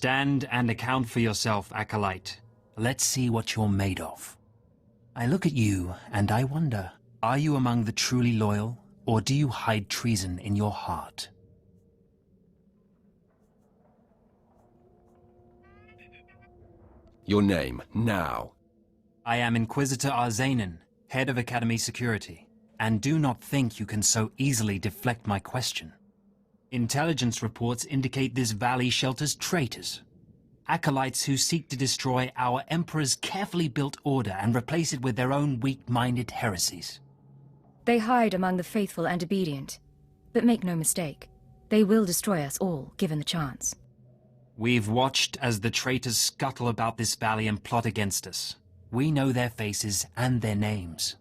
Stand and account for yourself, Acolyte. Let's see what you're made of. I look at you and I wonder, are you among the truly loyal, or do you hide treason in your heart? Your name, now. I am Inquisitor Arzanin, head of Academy Security, and do not think you can so easily deflect my question. Intelligence reports indicate this valley shelters traitors. Acolytes who seek to destroy our Emperor's carefully built order and replace it with their own weak-minded heresies. They hide among the faithful and obedient. But make no mistake, they will destroy us all, given the chance. We've watched as the traitors scuttle about this valley and plot against us. We know their faces and their names.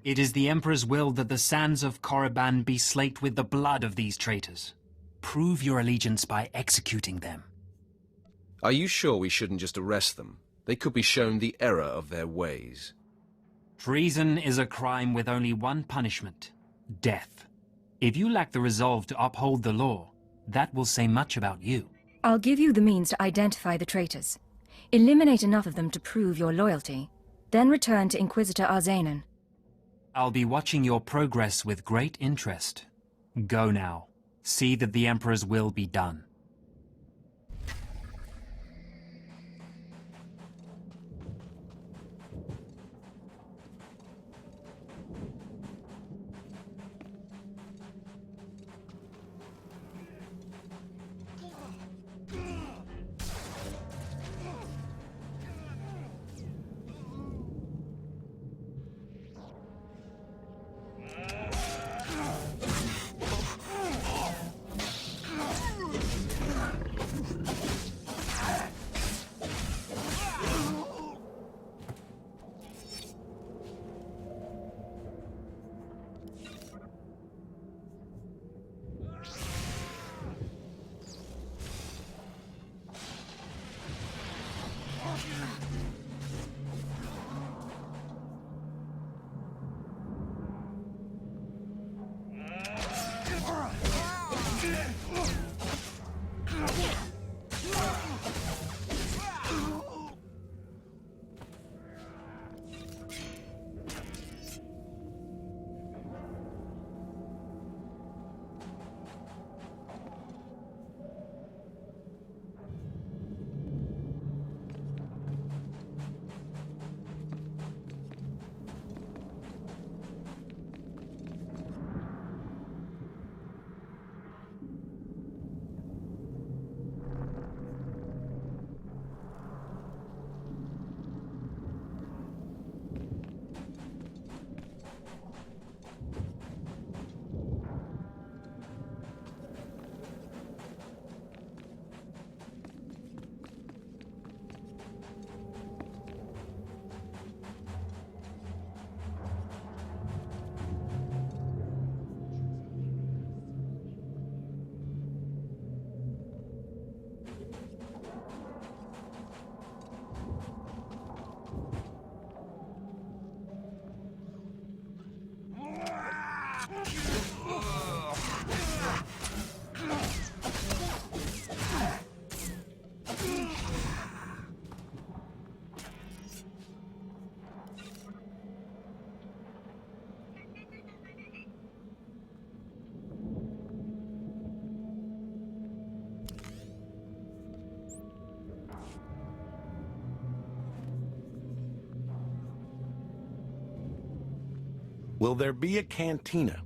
It is the Emperor's will that the sands of Korriban be slaked with the blood of these traitors. Prove your allegiance by executing them. Are you sure we shouldn't just arrest them? They could be shown the error of their ways. Treason is a crime with only one punishment: death. If you lack the resolve to uphold the law, that will say much about you. I'll give you the means to identify the traitors. Eliminate enough of them to prove your loyalty. Then return to Inquisitor Arzanin. I'll be watching your progress with great interest. Go now. See that the Emperor's will be done. Will there be a cantina?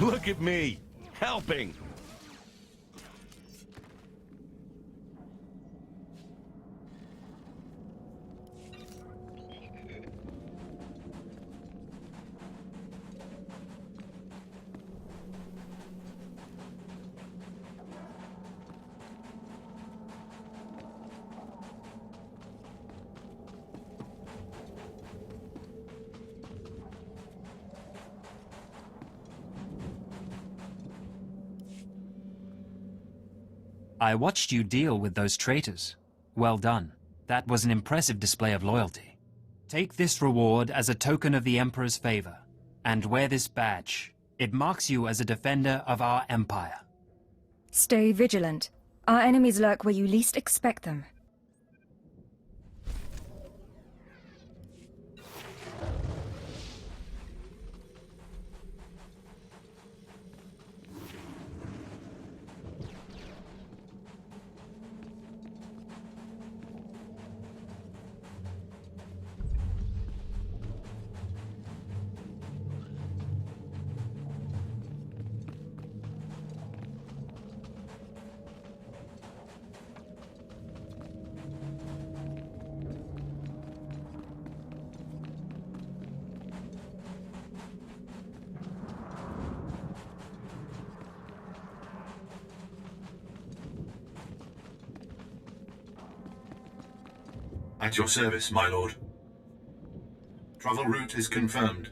Look at me, helping. I watched you deal with those traitors. Well done. That was an impressive display of loyalty. Take this reward as a token of the Emperor's favor, and wear this badge. It marks you as a defender of our empire. Stay vigilant. Our enemies lurk where you least expect them. At your service, my lord. Travel route is confirmed.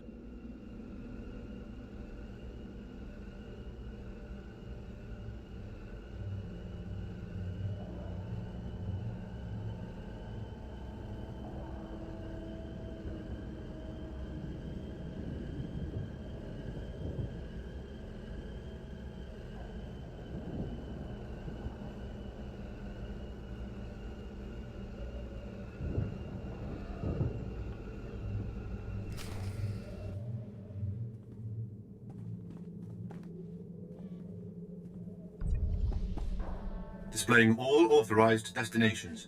Displaying all authorized destinations.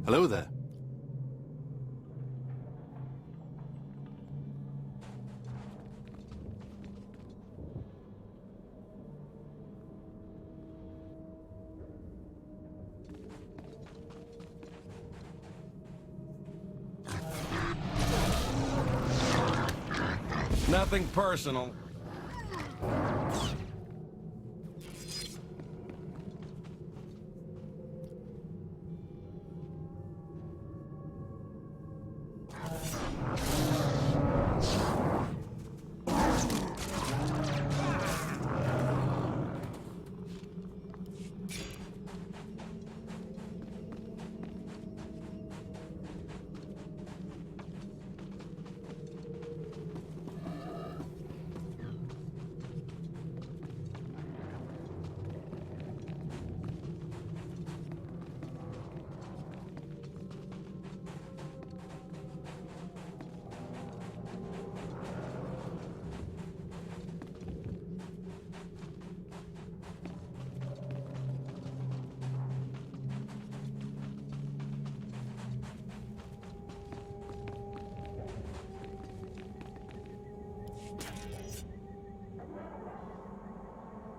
Hello there. Nothing personal.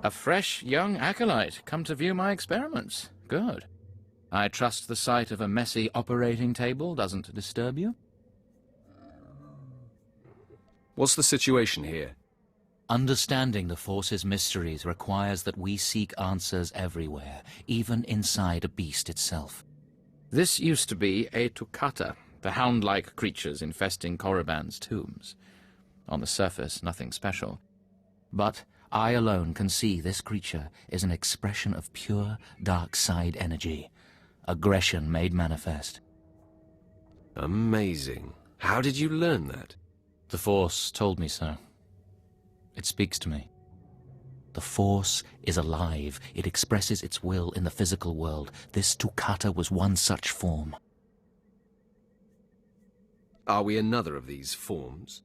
A fresh young acolyte come to view my experiments. Good. I trust the sight of a messy operating table doesn't disturb you? What's the situation here? Understanding the Force's mysteries requires that we seek answers everywhere, even inside a beast itself. This used to be a Tukata, the hound-like creatures infesting Korriban's tombs. On the surface, nothing special. But I alone can see this creature is an expression of pure dark side energy, aggression made manifest. Amazing. How did you learn that? The Force told me so. It speaks to me. The Force is alive. It expresses its will in the physical world. This Toccata was one such form. Are we another of these forms?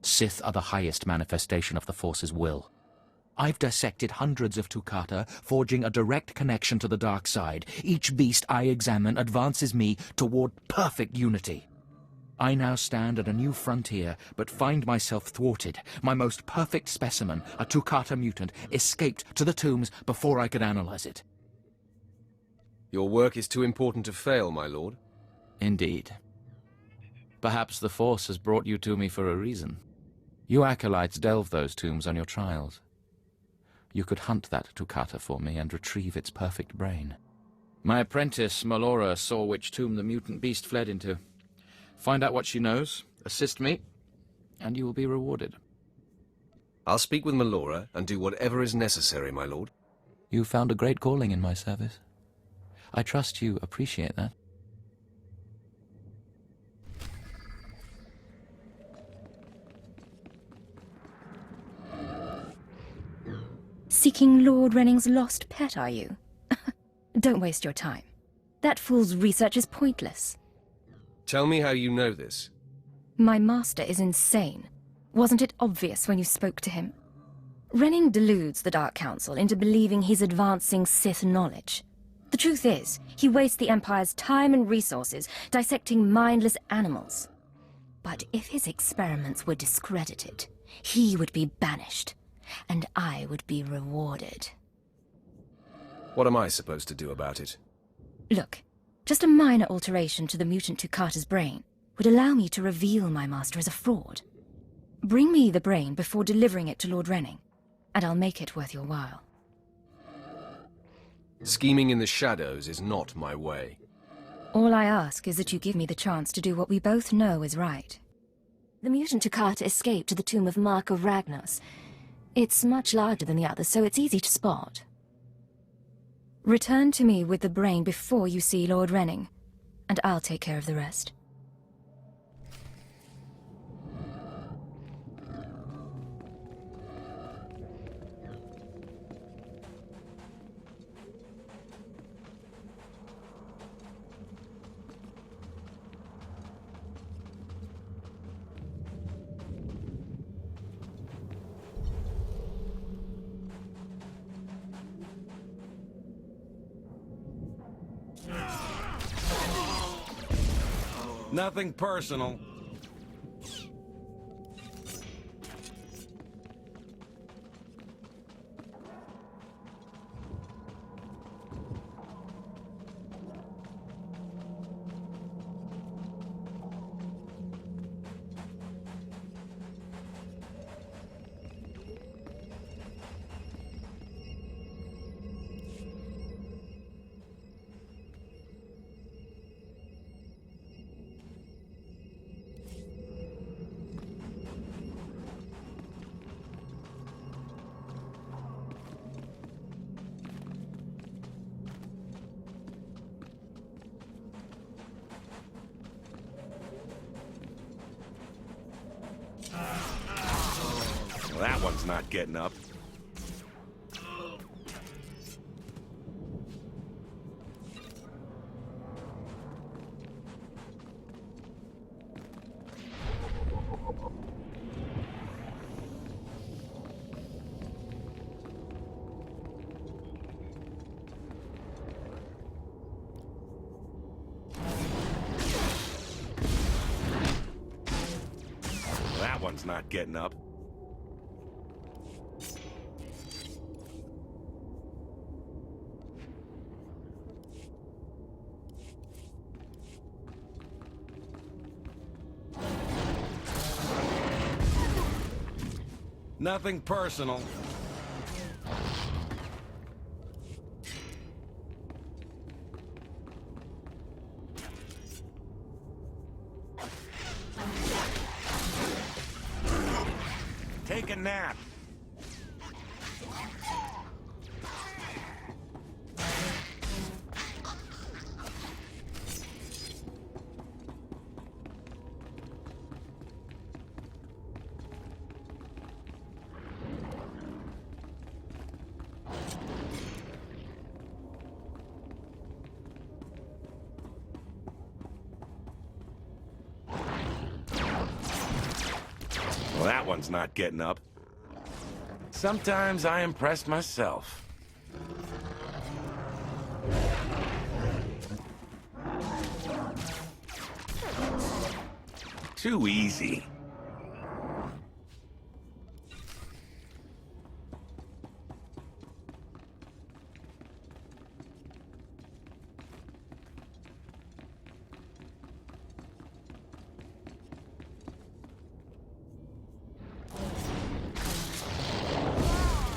Sith are the highest manifestation of the Force's will. I've dissected hundreds of Toccata, forging a direct connection to the dark side. Each beast I examine advances me toward perfect unity. I now stand at a new frontier, but find myself thwarted. My most perfect specimen, a Toccata mutant, escaped to the tombs before I could analyze it. Your work is too important to fail, my lord. Indeed. Perhaps the Force has brought you to me for a reason. You acolytes delve those tombs on your trials. You could hunt that Toccata for me and retrieve its perfect brain. My apprentice, Melora, saw which tomb the mutant beast fled into. Find out what she knows, assist me, and you will be rewarded. I'll speak with Melora and do whatever is necessary, my lord. You found a great calling in my service. I trust you appreciate that. Seeking Lord Renning's lost pet, are you? Don't waste your time. That fool's research is pointless. Tell me how you know this. My master is insane. Wasn't it obvious when you spoke to him? Renning deludes the Dark Council into believing he's advancing Sith knowledge. The truth is, he wastes the Empire's time and resources dissecting mindless animals. But if his experiments were discredited, he would be banished, and I would be rewarded. What am I supposed to do about it? Look, just a minor alteration to the mutant Toccata's brain would allow me to reveal my master as a fraud. Bring me the brain before delivering it to Lord Renning, and I'll make it worth your while. Scheming in the shadows is not my way. All I ask is that you give me the chance to do what we both know is right. The mutant Toccata escaped to the tomb of Mark of Ragnos. It's much larger than the others, so it's easy to spot. Return to me with the brain before you see Lord Renning, and I'll take care of the rest. Nothing personal. Well, that one's not getting up. Well, that one's not getting up. Nothing personal. Take a nap. that one's not getting up. Sometimes I impress myself. Too easy.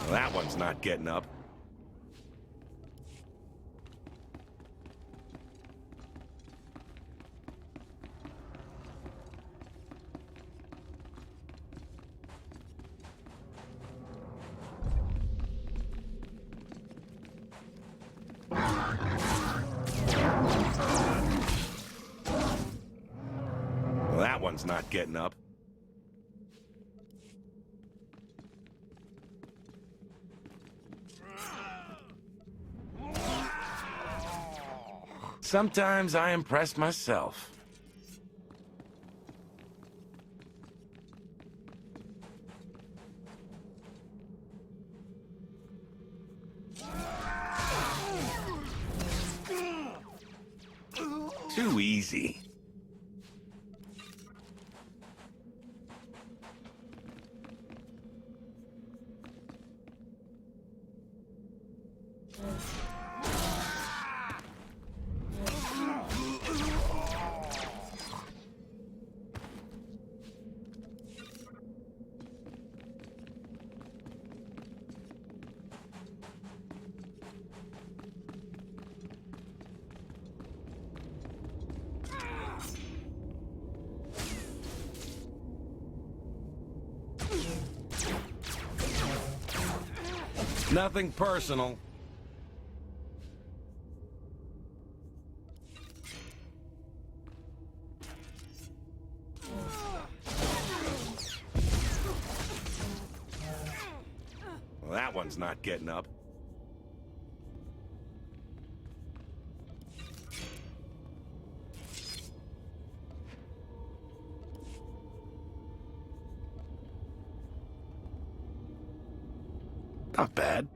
That one's not getting up. That one's not getting up. Sometimes I impress myself. Too easy. Nothing personal. Well, that one's not getting up. Not bad.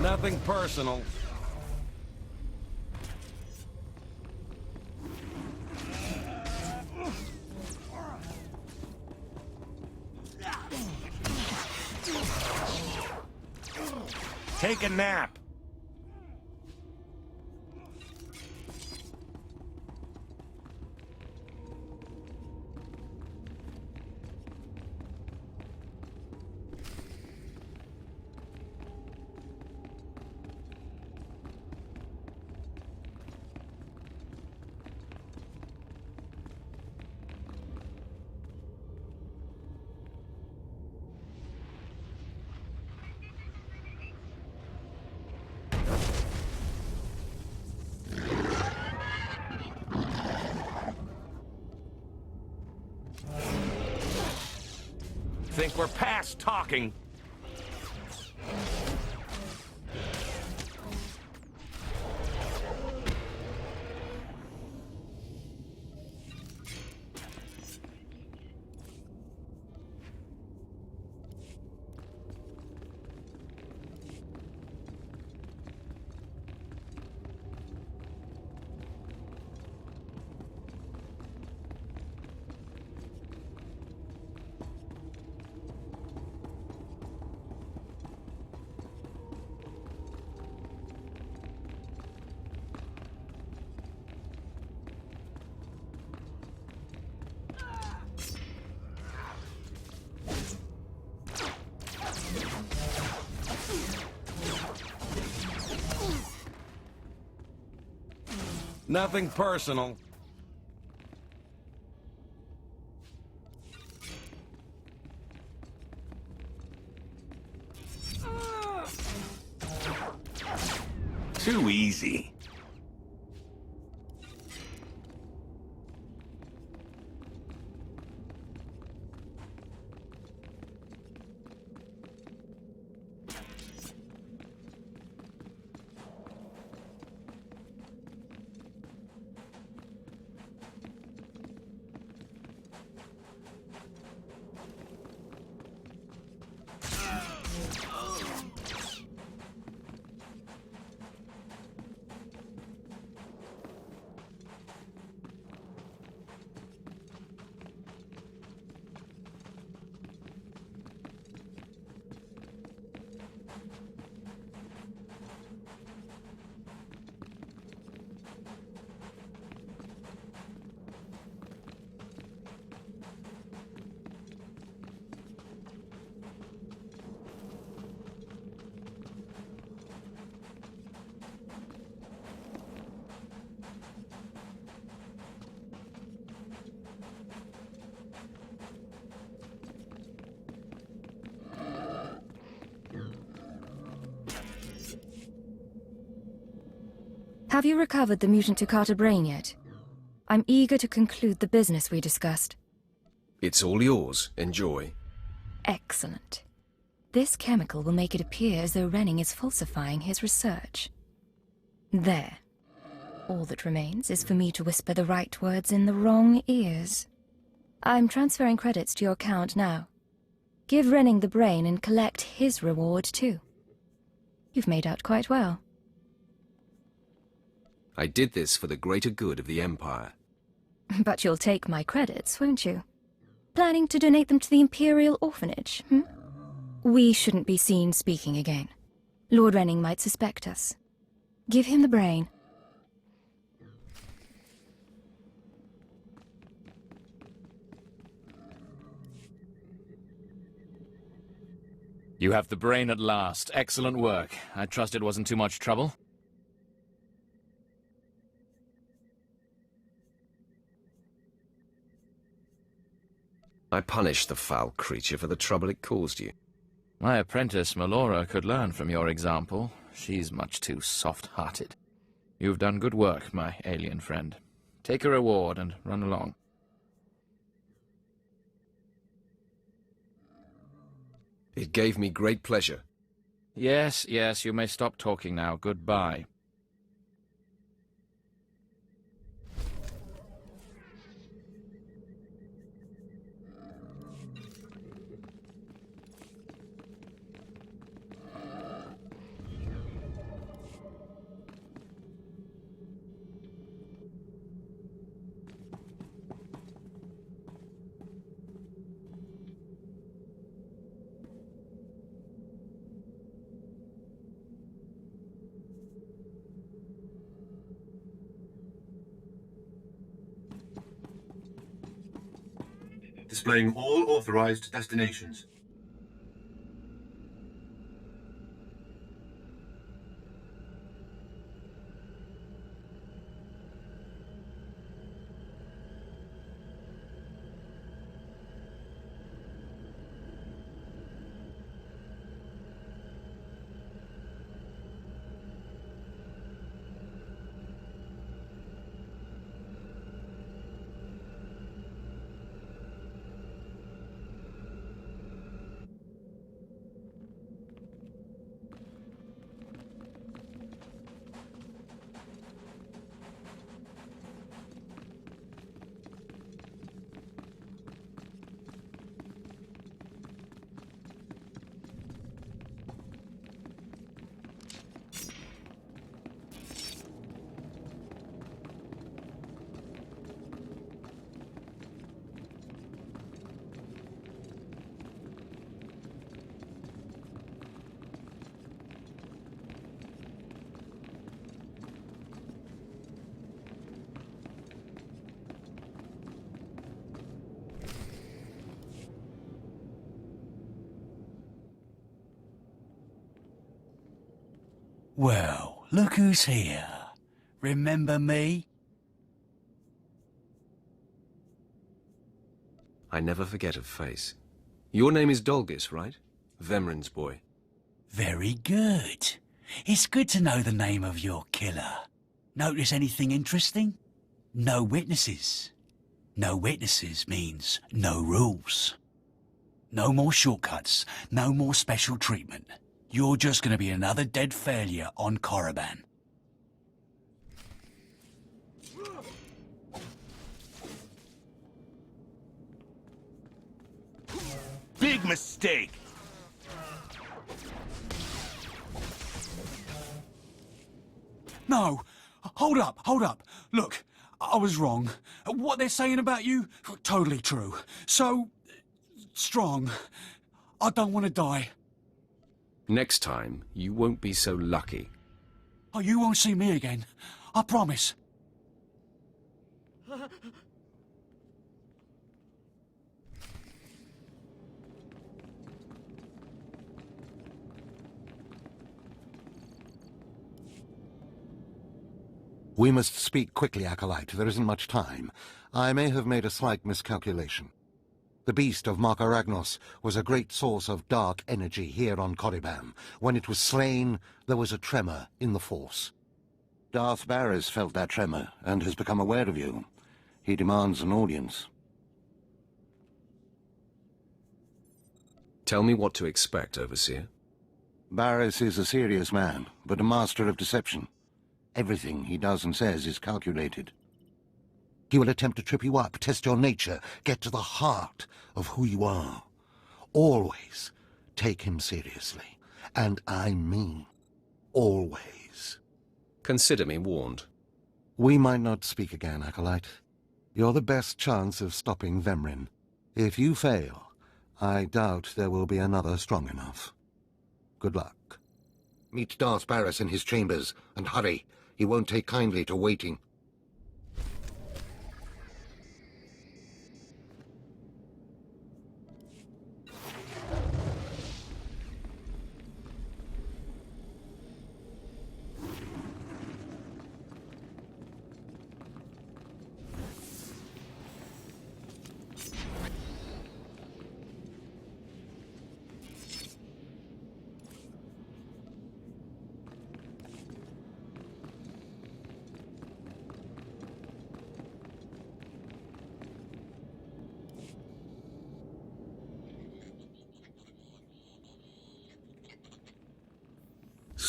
Nothing personal. Take a nap. Think we're past talking. Nothing personal. Too easy. Have you recovered the mutant Takata brain yet? I'm eager to conclude the business we discussed. It's all yours. Enjoy. Excellent. This chemical will make it appear as though Renning is falsifying his research. There. All that remains is for me to whisper the right words in the wrong ears. I'm transferring credits to your account now. Give Renning the brain and collect his reward too. You've made out quite well. I did this for the greater good of the Empire. But you'll take my credits, won't you? Planning to donate them to the Imperial Orphanage, hmm? We shouldn't be seen speaking again. Lord Renning might suspect us. Give him the brain. You have the brain at last. Excellent work. I trust it wasn't too much trouble. I punished the foul creature for the trouble it caused you. My apprentice, Melora, could learn from your example. She's much too soft-hearted. You've done good work, my alien friend. Take a reward and run along. It gave me great pleasure. Yes, you may stop talking now. Goodbye. Displaying all authorized destinations. Well, look who's here. Remember me? I never forget a face. Your name is Dolgus, right? Vemrin's boy. Very good. It's good to know the name of your killer. Notice anything interesting? No witnesses. No witnesses means no rules. No more shortcuts, no more special treatment. You're just going to be another dead failure on Korriban. Big mistake. No! Hold up! Look, I was wrong. What they're saying about you, totally true. So, strong. I don't want to die. Next time, you won't be so lucky. Oh, you won't see me again. I promise. We must speak quickly, Acolyte. There isn't much time. I may have made a slight miscalculation. The beast of Markaragnos was a great source of dark energy here on Korriban. When it was slain, there was a tremor in the Force. Darth Barris felt that tremor and has become aware of you. He demands an audience. Tell me what to expect, Overseer. Barris is a serious man, but a master of deception. Everything he does and says is calculated. He will attempt to trip you up, test your nature, get to the heart of who you are. Always take him seriously. And I mean always. Consider me warned. We might not speak again, Acolyte. You're the best chance of stopping Vemrin. If you fail, I doubt there will be another strong enough. Good luck. Meet Darth Barris in his chambers, and hurry. He won't take kindly to waiting.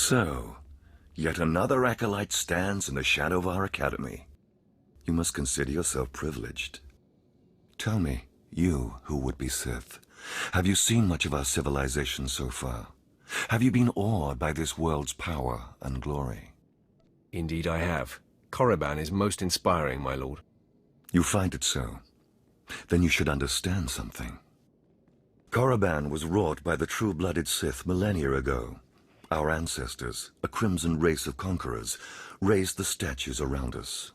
So, yet another acolyte stands in the shadow of our academy. You must consider yourself privileged. Tell me, you who would be Sith, have you seen much of our civilization so far? Have you been awed by this world's power and glory? Indeed I have. Korriban is most inspiring, my lord. You find it so? Then you should understand something. Korriban was wrought by the true-blooded Sith millennia ago. Our ancestors, a crimson race of conquerors, raised the statues around us.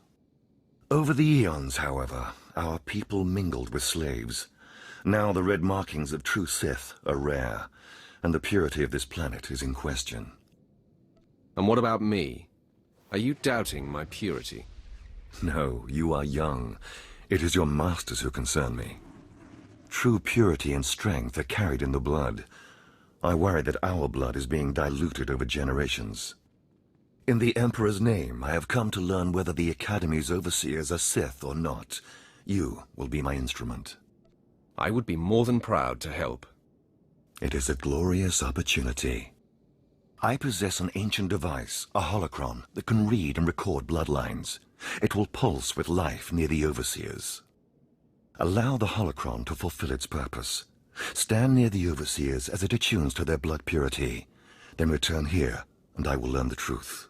Over the eons, however, our people mingled with slaves. Now the red markings of true Sith are rare, and the purity of this planet is in question. And what about me? Are you doubting my purity? No, you are young. It is your masters who concern me. True purity and strength are carried in the blood. I worry that our blood is being diluted over generations. In the Emperor's name, I have come to learn whether the Academy's overseers are Sith or not. You will be my instrument. I would be more than proud to help. It is a glorious opportunity. I possess an ancient device, a holocron, that can read and record bloodlines. It will pulse with life near the overseers. Allow the holocron to fulfill its purpose. Stand near the overseers as it attunes to their blood purity. Then return here, and I will learn the truth.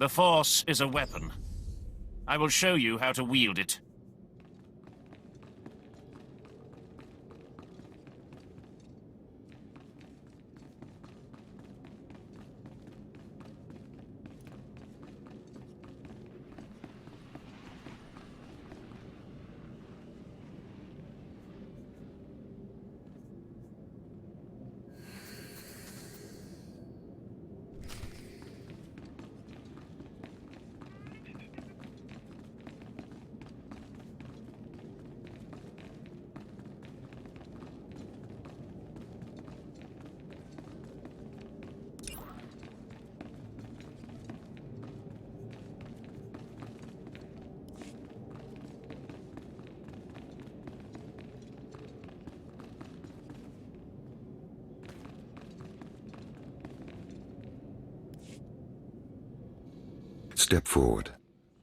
The Force is a weapon. I will show you how to wield it. Step forward.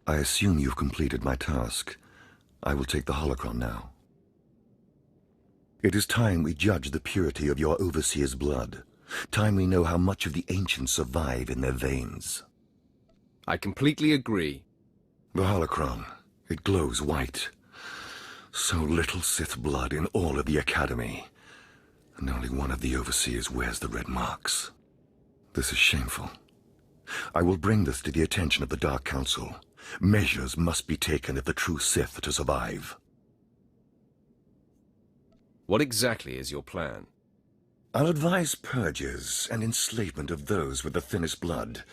I assume you've completed my task. I will take the holocron now. It is time we judge the purity of your overseer's blood. Time we know how much of the ancients survive in their veins. I completely agree. The holocron, it glows white. So little Sith blood in all of the Academy. And only one of the overseers wears the red marks. This is shameful. I will bring this to the attention of the Dark Council. Measures must be taken if the true Sith are to survive. What exactly is your plan? I'll advise purges and enslavement of those with the thinnest blood,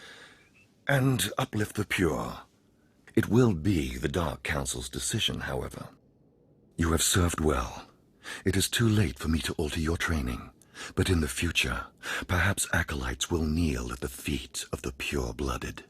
and uplift the pure. It will be the Dark Council's decision, however. You have served well. It is too late for me to alter your training. But in the future, perhaps acolytes will kneel at the feet of the pure-blooded.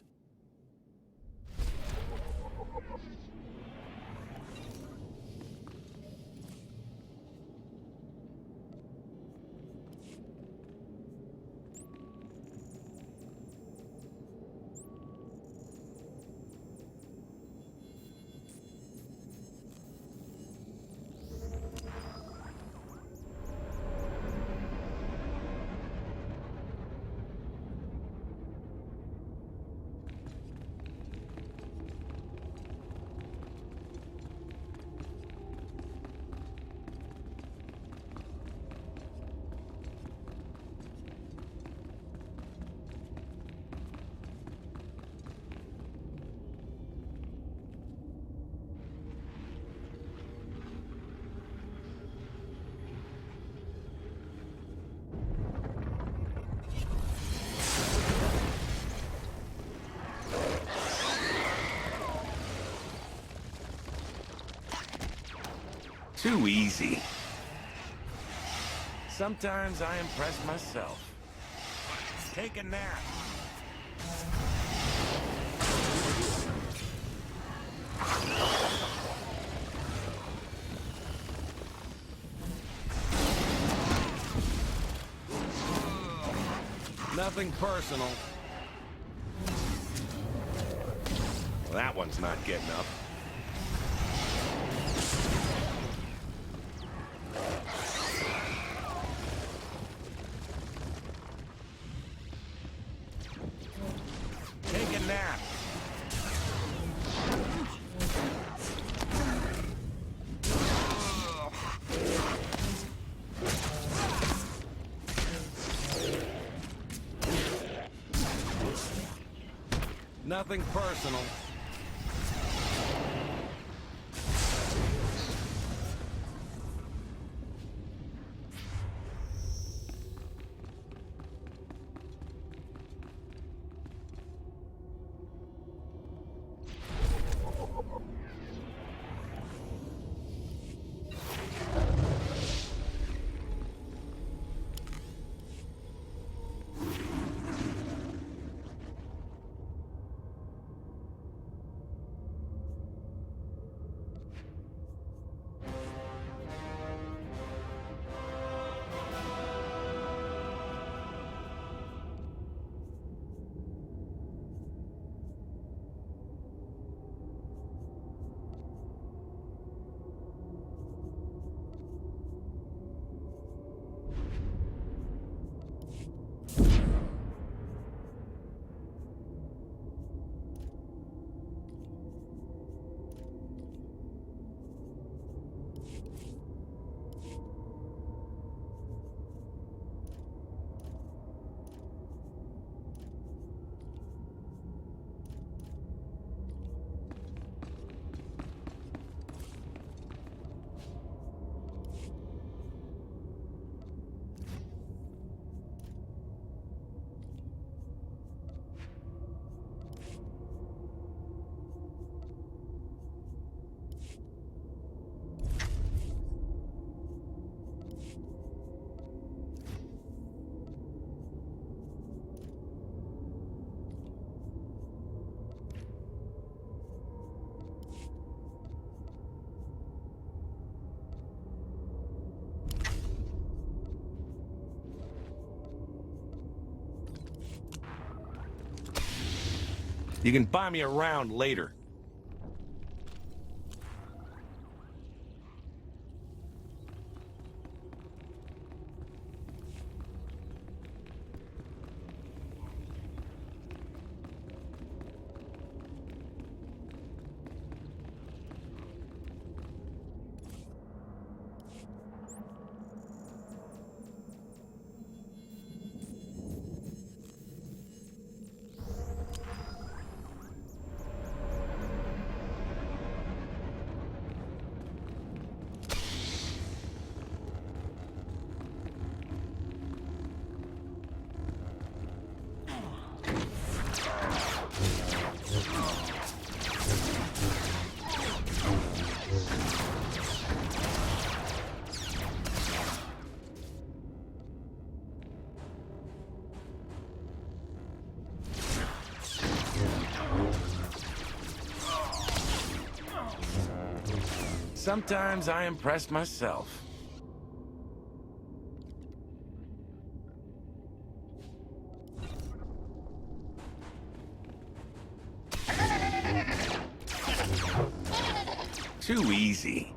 Too easy. Sometimes I impress myself. Take a nap. Nothing personal. Well, that one's not getting up. Take a nap. Nothing personal. You can buy me around later. Sometimes I impress myself. Too easy.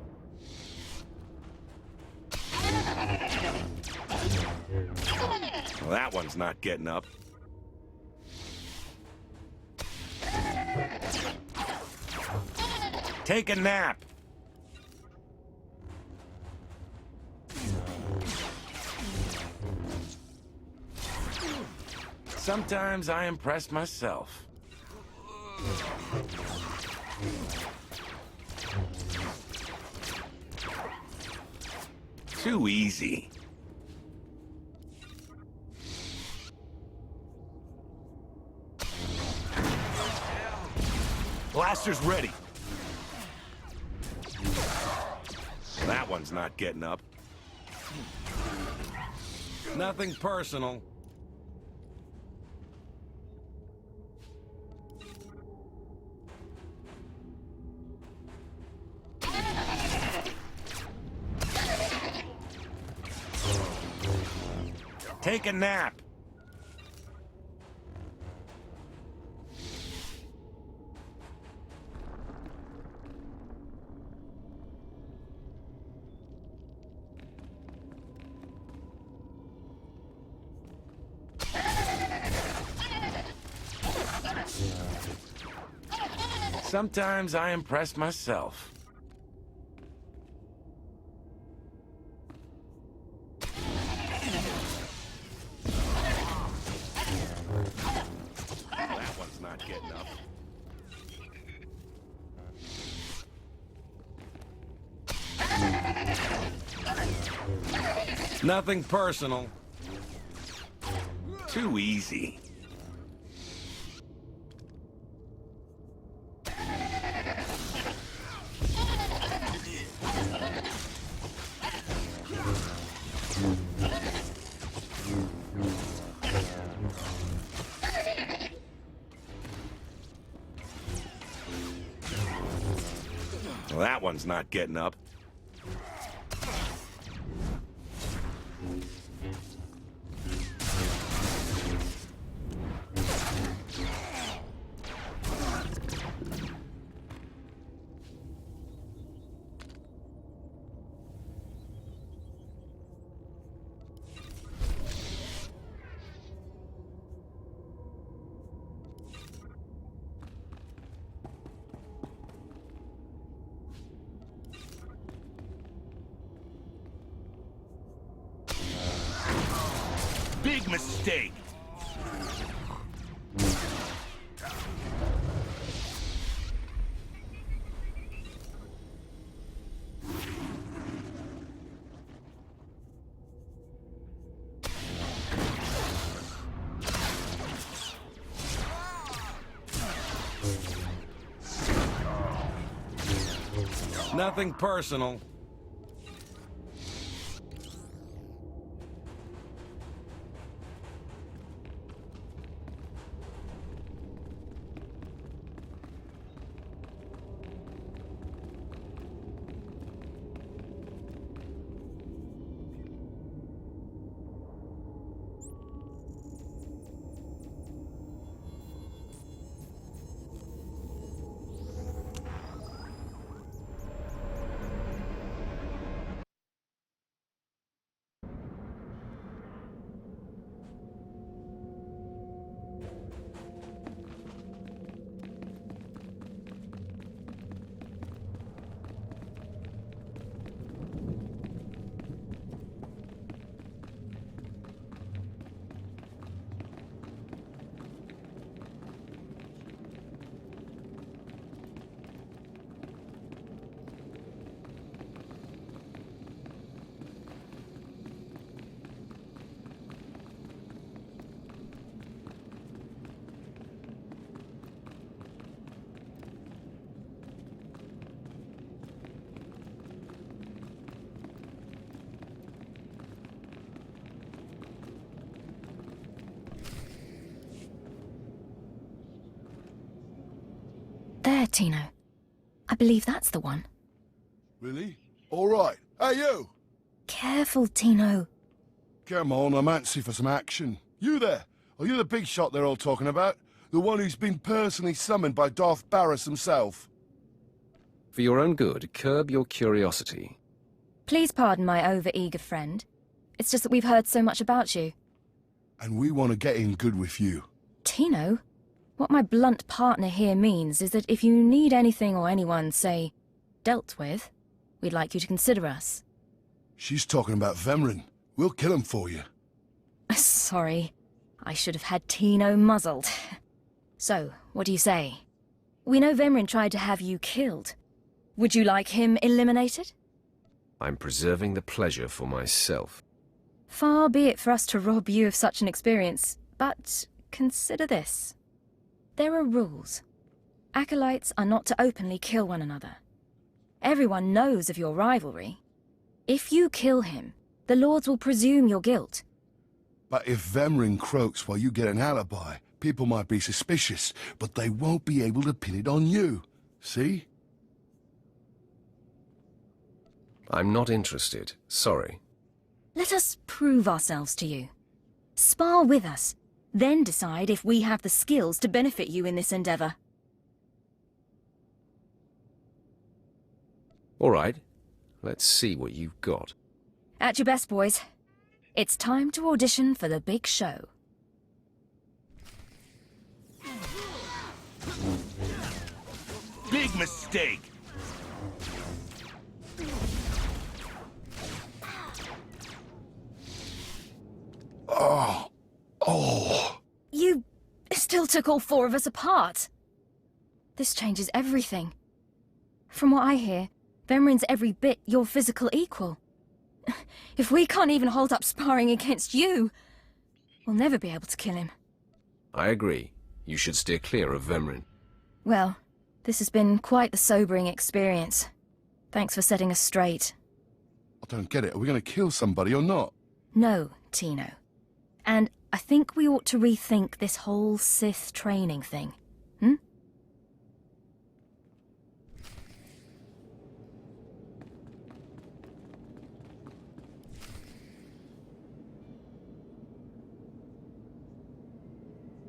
Well, that one's not getting up. Take a nap. Sometimes I impress myself. Too easy. Blaster's ready. That one's not getting up. Nothing personal. Take a nap. Sometimes I impress myself. That one's not getting up. Nothing personal. Too easy. Well, that one's not getting up. Big mistake. Nothing personal. Tino. I believe that's the one. Really? All right. Hey, you! Careful, Tino. Come on, I'm antsy for some action. You there? Are you the big shot they're all talking about? The one who's been personally summoned by Darth Barris himself? For your own good, curb your curiosity. Please pardon my over-eager friend. It's just that we've heard so much about you. And we want to get in good with you. Tino? What my blunt partner here means is that if you need anything or anyone, say, dealt with, we'd like you to consider us. She's talking about Vemrin. We'll kill him for you. Sorry. I should have had Tino muzzled. So, what do you say? We know Vemrin tried to have you killed. Would you like him eliminated? I'm preserving the pleasure for myself. Far be it for us to rob you of such an experience, but consider this. There are rules. Acolytes are not to openly kill one another. Everyone knows of your rivalry. If you kill him, the Lords will presume your guilt. But if Vemrin croaks while you get an alibi, people might be suspicious, but they won't be able to pin it on you. See? I'm not interested. Sorry. Let us prove ourselves to you. Spar with us, then decide if we have the skills to benefit you in this endeavor. All right. Let's see what you've got. At your best, boys. It's time to audition for the big show. Big mistake! Oh. You still took all four of us apart. This changes everything. From what I hear, Vemrin's every bit your physical equal. If we can't even hold up sparring against you, we'll never be able to kill him. I agree. You should steer clear of Vemrin. Well, this has been quite the sobering experience. Thanks for setting us straight. I don't get it. Are we going to kill somebody or not? No, Tino. And I think we ought to rethink this whole Sith training thing. Hmm?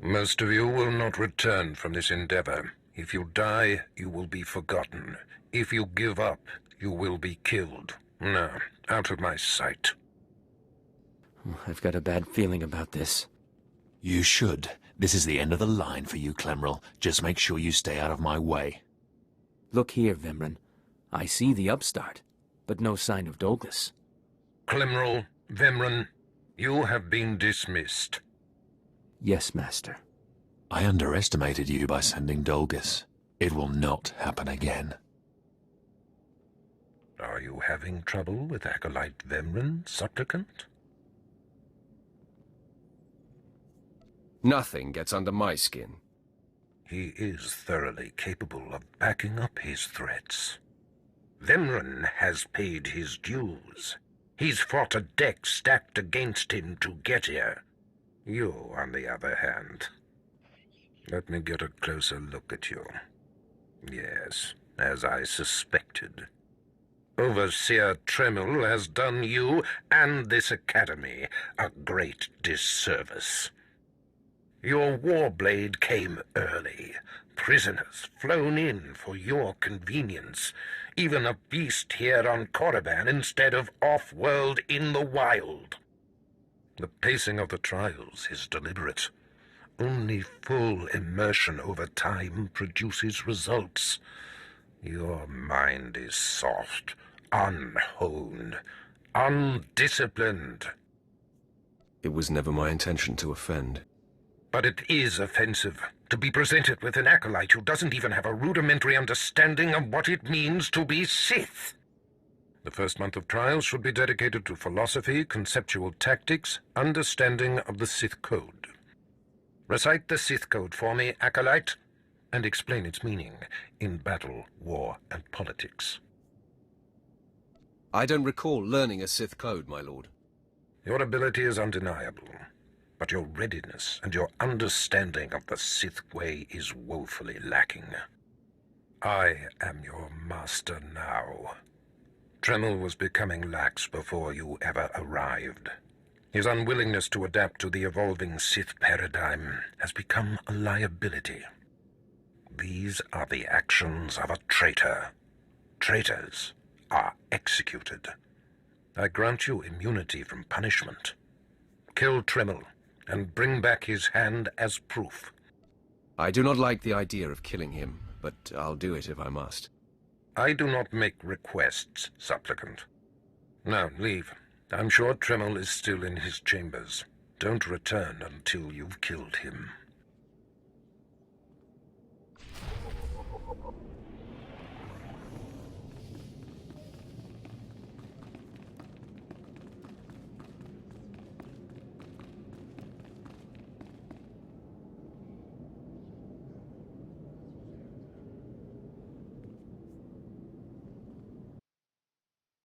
Most of you will not return from this endeavor. If you die, you will be forgotten. If you give up, you will be killed. No, out of my sight. I've got a bad feeling about this. You should. This is the end of the line for you, Clemrel. Just make sure you stay out of my way. Look here, Vemrin. I see the upstart, but no sign of Dolgus. Clemrel, Vemrin, you have been dismissed. Yes, Master. I underestimated you by sending Dolgus. It will not happen again. Are you having trouble with Acolyte Vemrin, Supplicant? Nothing gets under my skin. He is thoroughly capable of backing up his threats. Vemrin has paid his dues. He's fought a deck stacked against him to get here. You, on the other hand. Let me get a closer look at you. Yes, as I suspected. Overseer Tremel has done you and this academy a great disservice. Your warblade came early. Prisoners flown in for your convenience. Even a beast here on Korriban instead of off-world in the wild. The pacing of the trials is deliberate. Only full immersion over time produces results. Your mind is soft, unhoned, undisciplined. It was never my intention to offend. But it is offensive to be presented with an acolyte who doesn't even have a rudimentary understanding of what it means to be Sith. The first month of trials should be dedicated to philosophy, conceptual tactics, understanding of the Sith Code. Recite the Sith Code for me, acolyte, and explain its meaning in battle, war, and politics. I don't recall learning a Sith Code, my lord. Your ability is undeniable, but your readiness and your understanding of the Sith way is woefully lacking. I am your master now. Tremel was becoming lax before you ever arrived. His unwillingness to adapt to the evolving Sith paradigm has become a liability. These are the actions of a traitor. Traitors are executed. I grant you immunity from punishment. Kill Tremel and bring back his hand as proof. I do not like the idea of killing him, but I'll do it if I must. I do not make requests, supplicant. Now, leave. I'm sure Tremel is still in his chambers. Don't return until you've killed him.